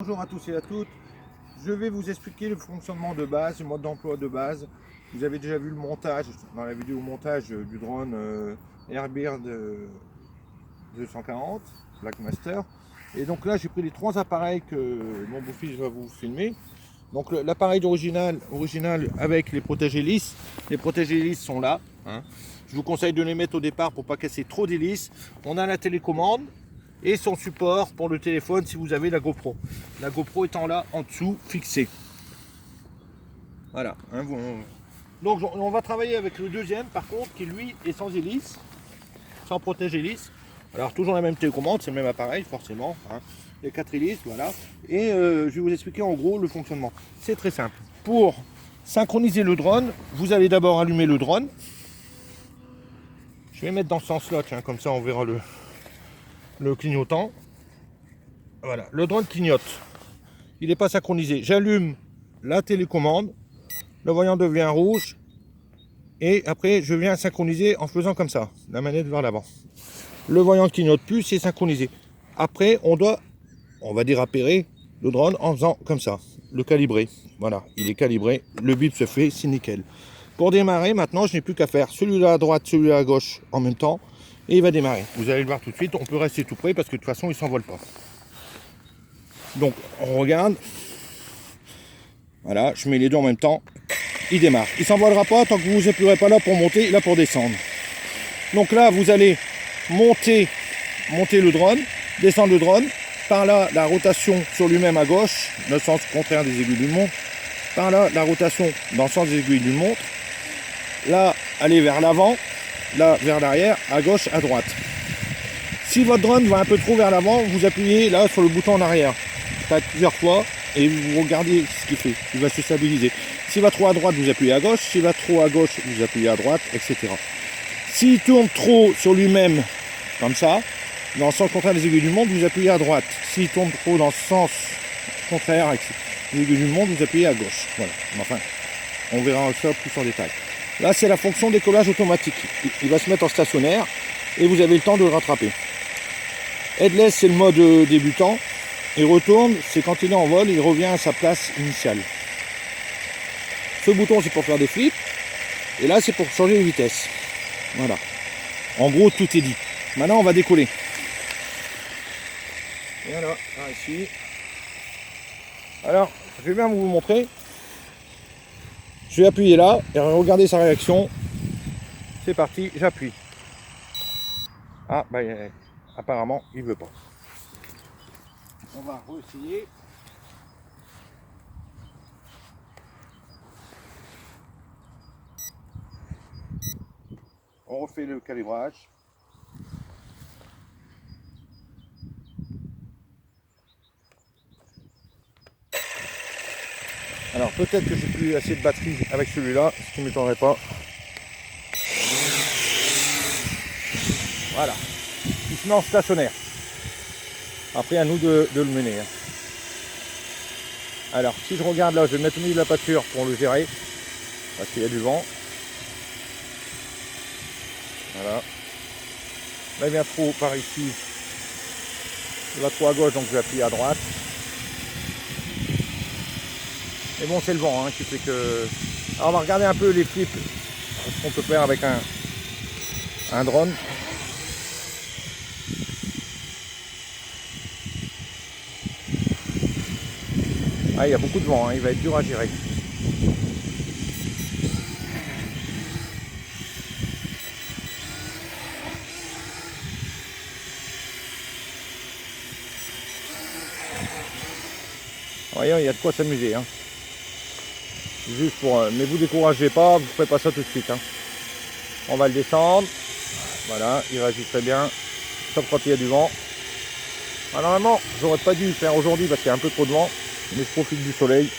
Bonjour à tous et à toutes, je vais vous expliquer le fonctionnement de base, le mode d'emploi de base. Vous avez déjà vu le montage, dans la vidéo montage du drone Airbird 240 Blackmaster. Et donc là j'ai pris les trois appareils que mon beau-fils va vous filmer. Donc l'appareil original avec les protégés lisses. Les protégés lisses sont là. Je vous conseille de les mettre au départ pour ne pas casser trop d'hélices. On a la télécommande et son support pour le téléphone si vous avez la GoPro. La GoPro étant là en dessous, fixée. Voilà. Donc on va travailler avec le deuxième par contre qui lui est sans hélice, sans protégé hélice. Alors toujours la même télécommande, c'est le même appareil forcément. Les 4 hélices, voilà. Et je vais vous expliquer en gros le fonctionnement. C'est très simple. Pour synchroniser le drone, vous allez d'abord allumer le drone. Je vais mettre dans ce sens-là, tiens, comme ça on verra le clignotant. Voilà, le drone clignote. Il n'est pas synchronisé. J'allume la télécommande. Le voyant devient rouge. Et après, je viens synchroniser en faisant comme ça, la manette vers l'avant. Le voyant ne clignote plus, c'est synchronisé. Après, on va dire appairer le drone en faisant comme ça, le calibrer. Voilà, il est calibré, le bip se fait, c'est nickel. Pour démarrer, maintenant, je n'ai plus qu'à faire celui-là à droite, celui-là à gauche en même temps, et il va démarrer. Vous allez le voir tout de suite, on peut rester tout près parce que de toute façon, il ne s'envole pas. Donc, on regarde. Voilà, je mets les deux en même temps, il démarre. Il ne s'envolera pas tant que vous n'appuierez pas là pour monter, là pour descendre. Donc là, vous allez monter le drone, descendre le drone. Par là, la rotation sur lui-même à gauche, le sens contraire des aiguilles d'une montre. Par là, la rotation dans le sens des aiguilles d'une montre. Là, aller vers l'avant, là, vers l'arrière, à gauche, à droite. Si votre drone va un peu trop vers l'avant, vous appuyez là sur le bouton en arrière. Faites plusieurs fois et vous regardez ce qu'il fait. Il va se stabiliser. S'il va trop à droite, vous appuyez à gauche. S'il va trop à gauche, vous appuyez à droite, etc. S'il tourne trop sur lui-même, comme ça, dans le sens contraire des aiguilles du monde, vous appuyez à droite. S'il tourne trop dans le sens contraire avec les aiguilles du monde, vous appuyez à gauche. Voilà. Enfin, on verra ça plus en détail. Là, c'est la fonction décollage automatique. Il va se mettre en stationnaire et vous avez le temps de le rattraper. Headless, c'est le mode débutant. Il retourne, c'est quand il est en vol, il revient à sa place initiale. Ce bouton, c'est pour faire des flips. Et là, c'est pour changer de vitesse. Voilà. En gros, tout est dit. Maintenant, on va décoller. Voilà, ici. Alors, je vais bien vous montrer. Je vais appuyer là et regardez sa réaction. C'est parti, j'appuie. Ah, bah, apparemment, il veut pas. On va re-essayer. On refait le calibrage. Alors peut-être que j'ai plus assez de batterie avec celui-là, ce qui ne m'étonnerait pas. Voilà. Il se met en stationnaire. Après à nous de le mener. Alors si je regarde là, je vais mettre au milieu de la pâture pour le gérer. Parce qu'il y a du vent. Voilà. Là il vient trop par ici. Il va trop à gauche, donc je vais appuyer à droite. Mais bon, c'est le vent qui fait que... Alors on va regarder un peu les flips, ce qu'on peut faire avec un drone. Ah, il y a beaucoup de vent, il va être dur à gérer. Voyez, il y a de quoi s'amuser. Juste pour... mais vous découragez pas, vous ne ferez pas ça tout de suite. On va le descendre. Voilà, il réagit très bien. Sauf quand il y a du vent. Alors, normalement, j'aurais pas dû le faire aujourd'hui parce qu'il y a un peu trop de vent. Mais je profite du soleil.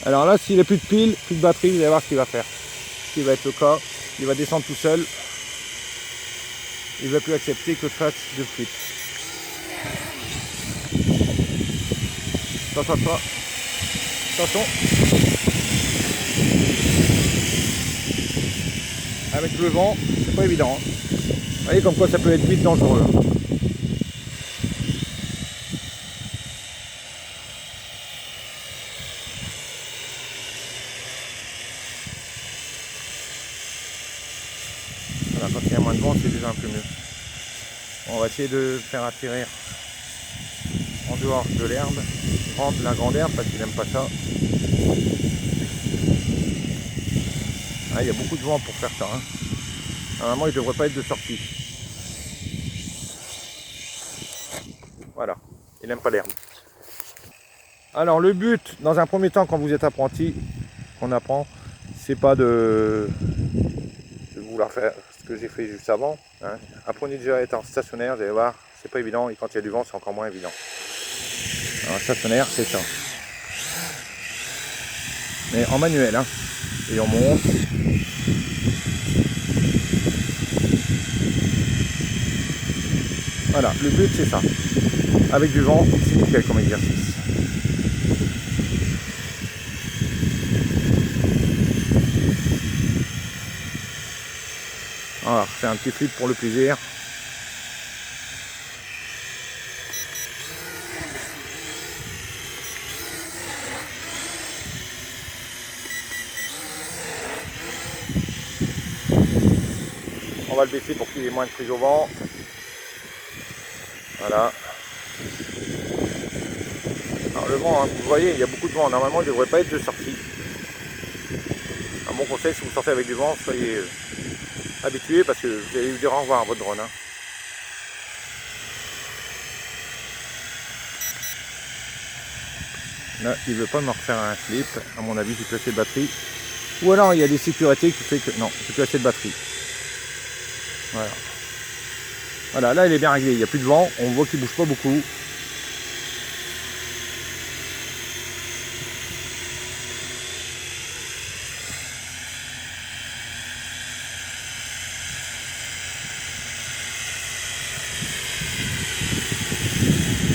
Alors là, s'il n'a plus de pile, plus de batterie, vous allez voir ce qu'il va faire. Ce qui va être le cas. Il va descendre tout seul. Il ne va plus accepter que je fasse de flip. Attention. avec le vent, c'est pas évident. Hein. Vous voyez comme quoi ça peut être vite dangereux. Hein. Voilà, quand il y a moins de vent, c'est déjà un peu mieux. On va essayer de faire atterrir en dehors de l'herbe, la grande herbe, parce qu'il n'aime pas ça. Ah, il y a beaucoup de vent pour faire ça. Hein. Normalement, il ne devrait pas être de sortie. Voilà, il n'aime pas l'herbe. Alors le but, dans un premier temps, quand vous êtes apprenti, qu'on apprend, c'est pas de vouloir faire ce que j'ai fait juste avant. Hein. Apprenez déjà à être en stationnaire, vous allez voir, c'est pas évident, et quand il y a du vent, c'est encore moins évident. Alors stationnaire, c'est ça. Mais en manuel, hein. Et on monte. Voilà, le but c'est ça. Avec du vent, c'est nickel comme exercice. Voilà, c'est un petit flip pour le plaisir. On va le baisser pour qu'il y ait moins de prise au vent. Voilà. Alors le vent, hein, vous voyez, il y a beaucoup de vent. Normalement, il ne devrait pas être de sortie. Un bon conseil, si vous sortez avec du vent, soyez habitués parce que vous allez lui dire au revoir à votre drone. Hein. Là, il ne veut pas me refaire un flip. À mon avis, j'ai plus assez de batterie. Ou alors, il y a des sécurités qui fait que... Non, j'ai plus assez de batterie. Voilà. Voilà, là, il est bien réglé. Il n'y a plus de vent. On voit qu'il ne bouge pas beaucoup.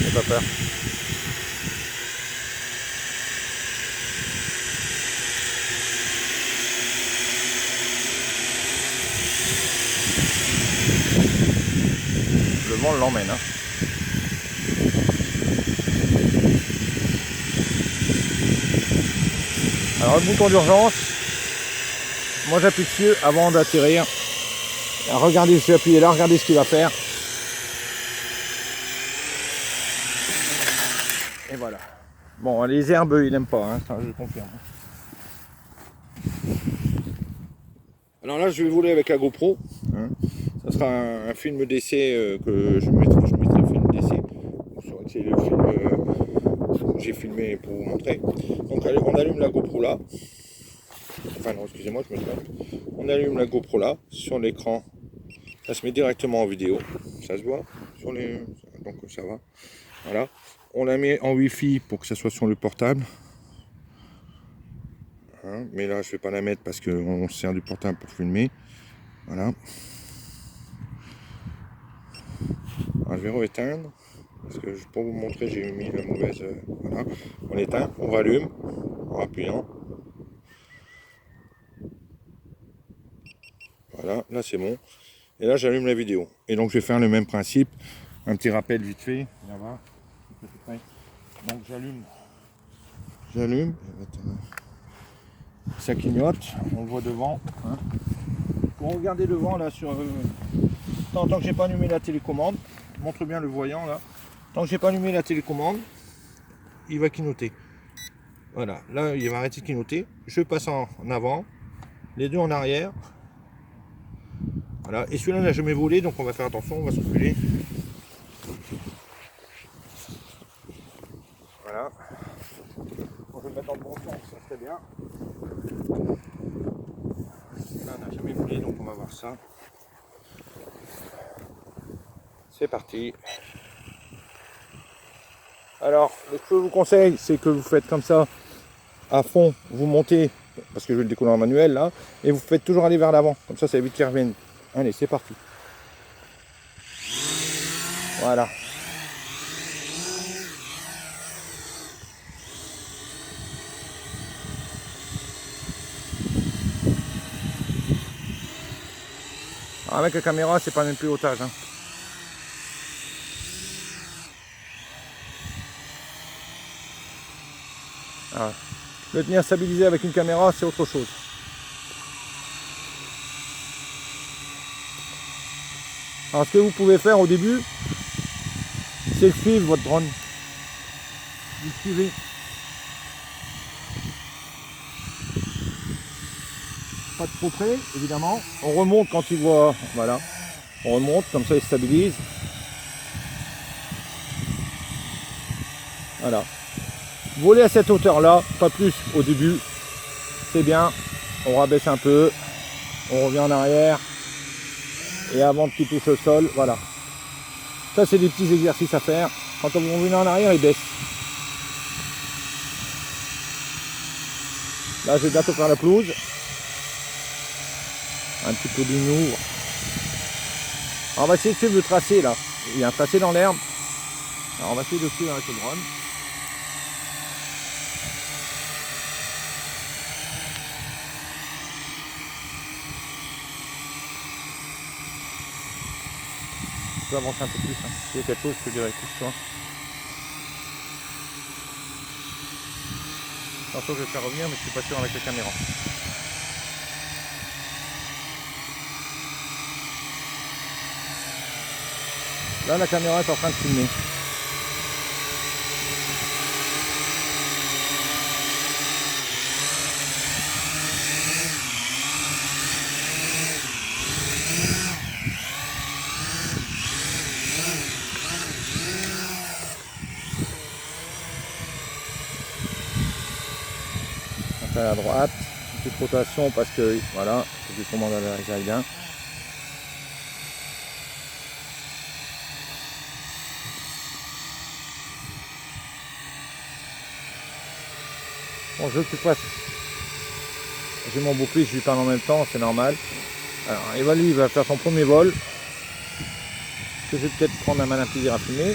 J'ai pas peur. Le vent l'emmène. Hein. Alors le bouton d'urgence, moi j'appuie dessus avant d'atterrir. Regardez, je vais appuyer là, regardez ce qu'il va faire. Et voilà. Bon, les herbes, il n'aime pas, hein, ça je confirme. Alors là, je vais voler avec la GoPro. Hein. Ça sera un film d'essai que je mettrai film d'essai. C'est le film que j'ai filmé pour vous montrer. Donc on allume la GoPro là. Enfin non, excusez-moi, je me trompe. On allume la GoPro là, sur l'écran. Ça se met directement en vidéo. Ça se voit sur les... Donc ça va. Voilà. On la met en Wi-Fi pour que ça soit sur le portable. Hein, mais là, je ne vais pas la mettre parce qu'on sert du portable pour filmer. Voilà. Alors, je vais rééteindre. Parce que pour vous montrer, j'ai mis la mauvaise... voilà. On éteint, on rallume en appuyant. Voilà, là c'est bon. Et là, j'allume la vidéo. Et donc, je vais faire le même principe. Un petit rappel vite fait. Donc, j'allume. Ça clignote. On le voit devant. Hein. Pour regarder devant, là, sur... Tant que j'ai pas allumé la télécommande, montre bien le voyant, là. Tant que j'ai pas allumé la télécommande, il va clignoter. Voilà, là, il va arrêter de clignoter. Je passe en avant. Les deux en arrière. Voilà, et celui-là n'a jamais volé, donc on va faire attention, on va se reculer. Voilà. On va le mettre dans le bon sens, ça serait bien. Là, on n'a jamais volé, donc on va voir ça. C'est parti. Alors, ce que je vous conseille, c'est que vous faites comme ça, à fond, vous montez, parce que je vais le décoller en manuel là, et vous faites toujours aller vers l'avant, comme ça évite qu'il revienne. Allez, c'est parti. Voilà. Avec la caméra, c'est pas le même pilotage. Hein. Ah. Le tenir stabilisé avec une caméra, c'est autre chose. Alors ce que vous pouvez faire au début, c'est le suivre votre drone. Vous le suivez. Pas de trop près, évidemment. On remonte quand il voit. Voilà. On remonte, comme ça il stabilise. Voilà. Voler à cette hauteur-là, pas plus au début. C'est bien. On rabaisse un peu. On revient en arrière. Et avant qu'il touche le sol, voilà. Ça, c'est des petits exercices à faire. Quand on revient en arrière, il baisse. Là, je vais bientôt faire la pelouse. Un petit peu d'humour. On va essayer de suivre le tracé, là. Il y a un tracé dans l'herbe. Alors, on va essayer de suivre avec le drone. Je peux avancer un peu plus. Hein. S'il y a quelque chose, je te dirai plus toi. Tantôt, je vais faire revenir, mais je suis pas sûr avec la caméra. Là, la caméra est en train de filmer. On fait à droite, une petite rotation parce que, voilà, il faut que le commande aille bien. Bon, je veux que tu fasses. J'ai mon beau-fils, je lui parle en même temps, c'est normal. Alors, Eva, lui, il va faire son premier vol. Que je vais peut-être prendre un malin plaisir à filmer.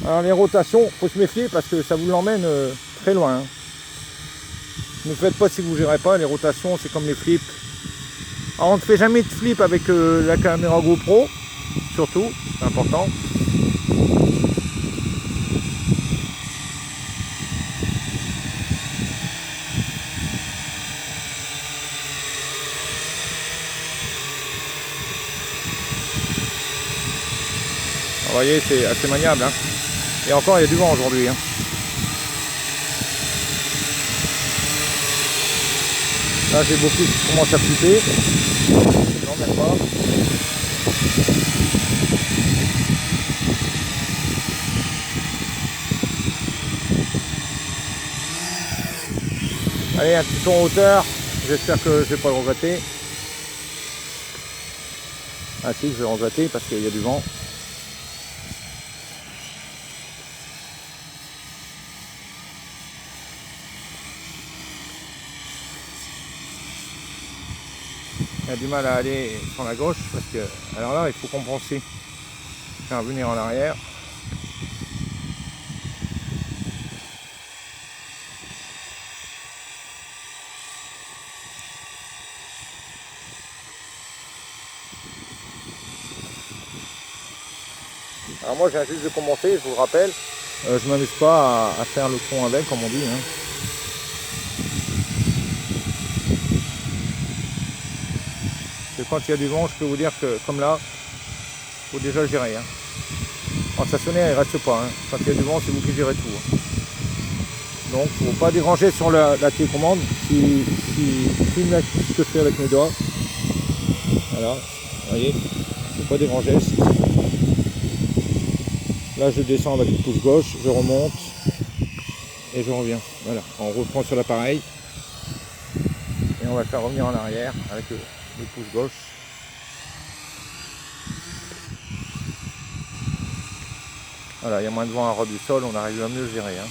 Alors, les rotations, il faut se méfier parce que ça vous l'emmène très loin. Hein. Ne faites pas si vous ne gérez pas, les rotations, c'est comme les flips. Alors, on ne fait jamais de flip avec la caméra GoPro, surtout, c'est important. Vous voyez, c'est assez maniable. Hein. Et encore, il y a du vent aujourd'hui. Hein. Là, j'ai beaucoup qui commencent à flipper. Non, même pas. Allez, un petit ton en hauteur. J'espère que je vais pas le regretter. Ah si, je vais le regretter parce qu'il y a du vent. Il a du mal à aller sur la gauche parce que, alors là, il faut compenser. Faire venir en arrière. Alors moi, j'ai juste de commencer, je vous le rappelle. Je m'amuse pas à faire le tronc avec, comme on dit. Hein. Et quand il y a du vent, je peux vous dire que, comme là, il faut déjà le gérer. Hein. En stationnaire, il ne reste pas. Hein. Quand il y a du vent, c'est vous qui gérez tout. Hein. Donc, il ne faut pas déranger sur la télécommande. Si filme ce que je fais avec mes doigts. Voilà, vous voyez, il ne faut pas déranger. Là, je descends avec le pouce gauche, je remonte et je reviens. Voilà, on reprend sur l'appareil et on va le faire revenir en arrière avec le pouce gauche. Voilà, il y a moins de vent à ras du sol, on arrive à mieux gérer. Hein.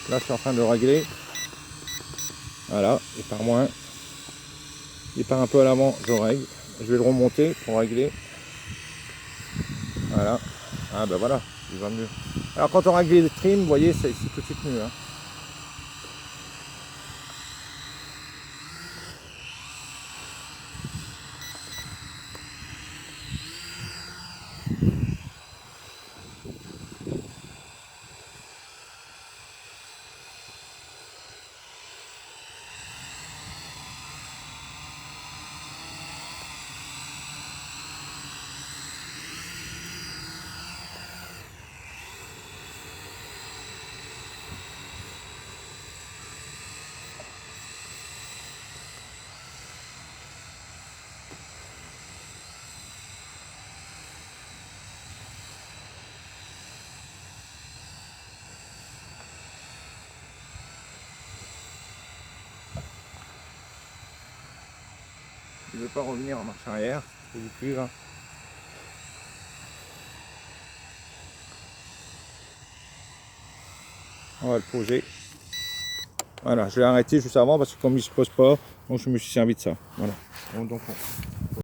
Là, je suis en train de le régler. Voilà, il part moins. Il part un peu à l'avant, je règle. Je vais le remonter pour régler. Voilà. Ah ben voilà, il va mieux. Alors quand on règle les trims, vous voyez, c'est tout de suite mieux. Hein. Il ne veut pas revenir en marche arrière, c'est du plus là. On va le poser. Voilà, je l'ai arrêté juste avant parce que comme il ne se pose pas, donc je me suis servi de ça. Voilà. Donc,